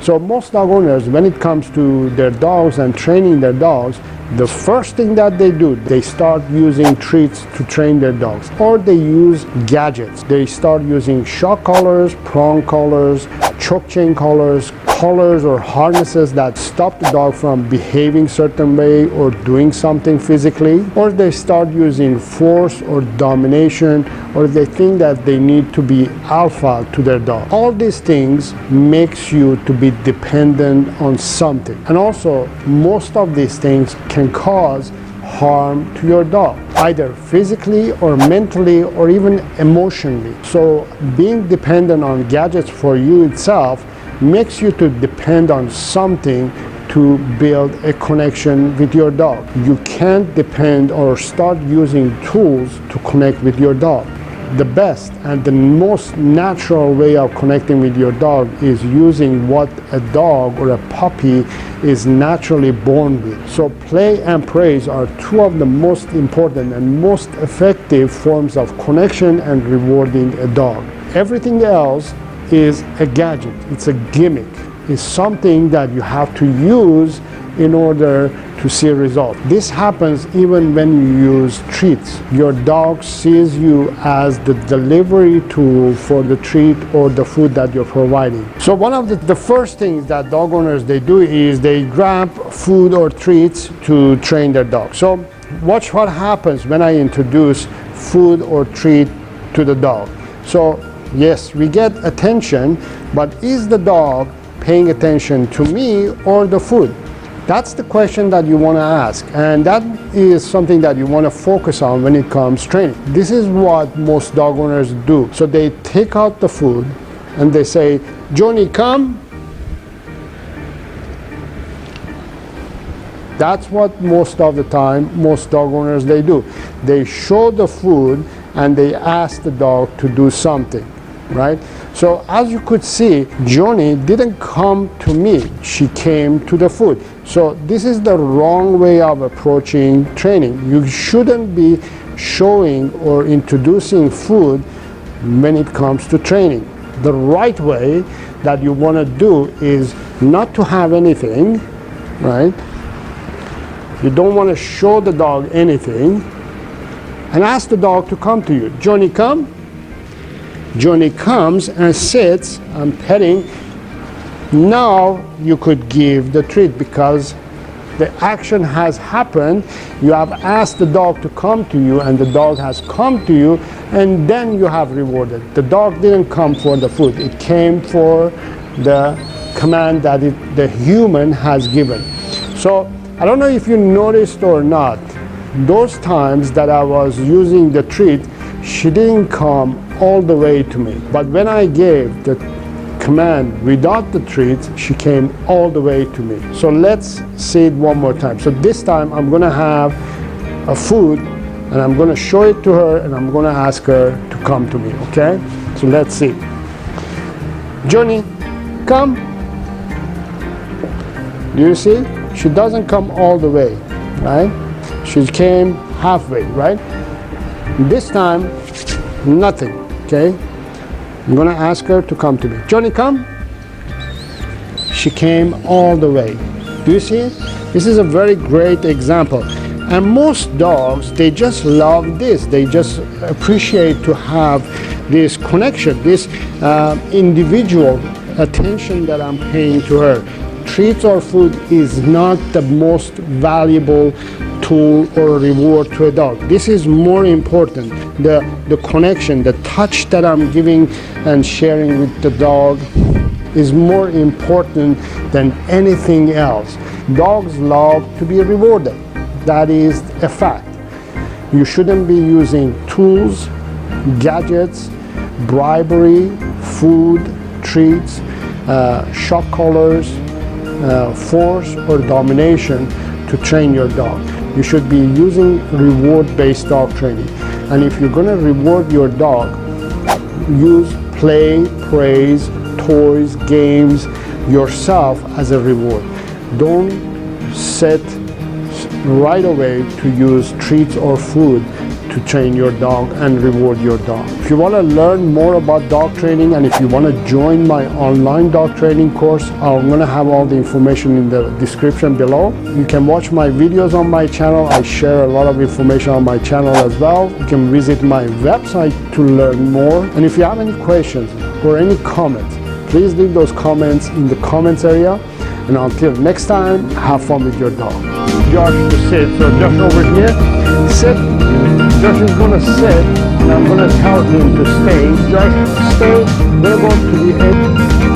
So most dog owners, when it comes to their dogs and training their dogs, the first thing that they do, they start using treats to train their dogs, or they use gadgets. They start using shock collars, prong collars, choke chain collars or harnesses that stop the dog from behaving certain way or doing something physically, or they start using force or domination, or they think that they need to be alpha to their dog. All these things makes you to be dependent on something, and also most of these things can cause harm to your dog, either physically or mentally or even emotionally. So being dependent on gadgets for you itself makes you to depend on something to build a connection with your dog. You can't depend or start using tools to connect with your dog. The best and the most natural way of connecting with your dog is using what a dog or a puppy is naturally born with. So play and praise are two of the most important and most effective forms of connection and rewarding a dog. Everything else is a gadget, it's a gimmick, it's something that you have to use in order to see a result. This happens even when you use treats. Your dog sees you as the delivery tool for the treat or the food that you're providing. So one of the first things that dog owners they do is they grab food or treats to train their dog. So watch what happens when I introduce food or treat to the dog. So yes, we get attention, but is the dog paying attention to me or the food? That's the question that you want to ask, and that is something that you want to focus on when it comes training. This is what most dog owners do. So they take out the food and they say, Johnny, come. That's what most of the time most dog owners they do. They show the food and they ask the dog to do something, right? So as you could see, Johnny didn't come to me, she came to the food. So this is the wrong way of approaching training. You shouldn't be showing or introducing food when it comes to training. The right way that you want to do is not to have anything, right? You don't want to show the dog anything and ask the dog to come to you. Johnny, come. Johnny comes and sits and petting. Now you could give the treat because the action has happened. You have asked the dog to come to you and the dog has come to you, and then you have rewarded. The dog didn't come for the food. It came for the command that the human has given. So I don't know if you noticed or not, those times that I was using the treat, she didn't come all the way to me. But when I gave the command without the treat, she came all the way to me. So let's see it one more time. So this time I'm gonna have a food and I'm gonna show it to her and I'm gonna ask her to come to me, okay? So let's see. Johnny, come. Do you see? She doesn't come all the way, right? She came halfway, right? This time, nothing, okay? I'm gonna ask her to come to me. Johnny, come. She came all the way. Do you see it? This is a very great example. And most dogs, they just love this. They just appreciate to have this connection, this individual attention that I'm paying to her. Treats or food is not the most valuable tool or reward to a dog. This is more important. The connection, the touch that I'm giving and sharing with the dog is more important than anything else. Dogs love to be rewarded. That is a fact. You shouldn't be using tools, gadgets, bribery, food, treats, shock collars, force or domination to train your dog. You should be using reward-based dog training. And if you're going to reward your dog, use play, praise, toys, games, yourself as a reward. Don't set right away to use treats or food to train your dog and reward your dog. If you want to learn more about dog training and if you want to join my online dog training course, I'm going to have all the information in the description below. You can watch my videos on my channel. I share a lot of information on my channel as well. You can visit my website to learn more. And if you have any questions or any comments, please leave those comments in the comments area. And until next time, have fun with your dog. Josh to sit. So Josh over here, sit. Josh is gonna sit, and I'm gonna tell him to stay. Josh, stay. We're going to the edge.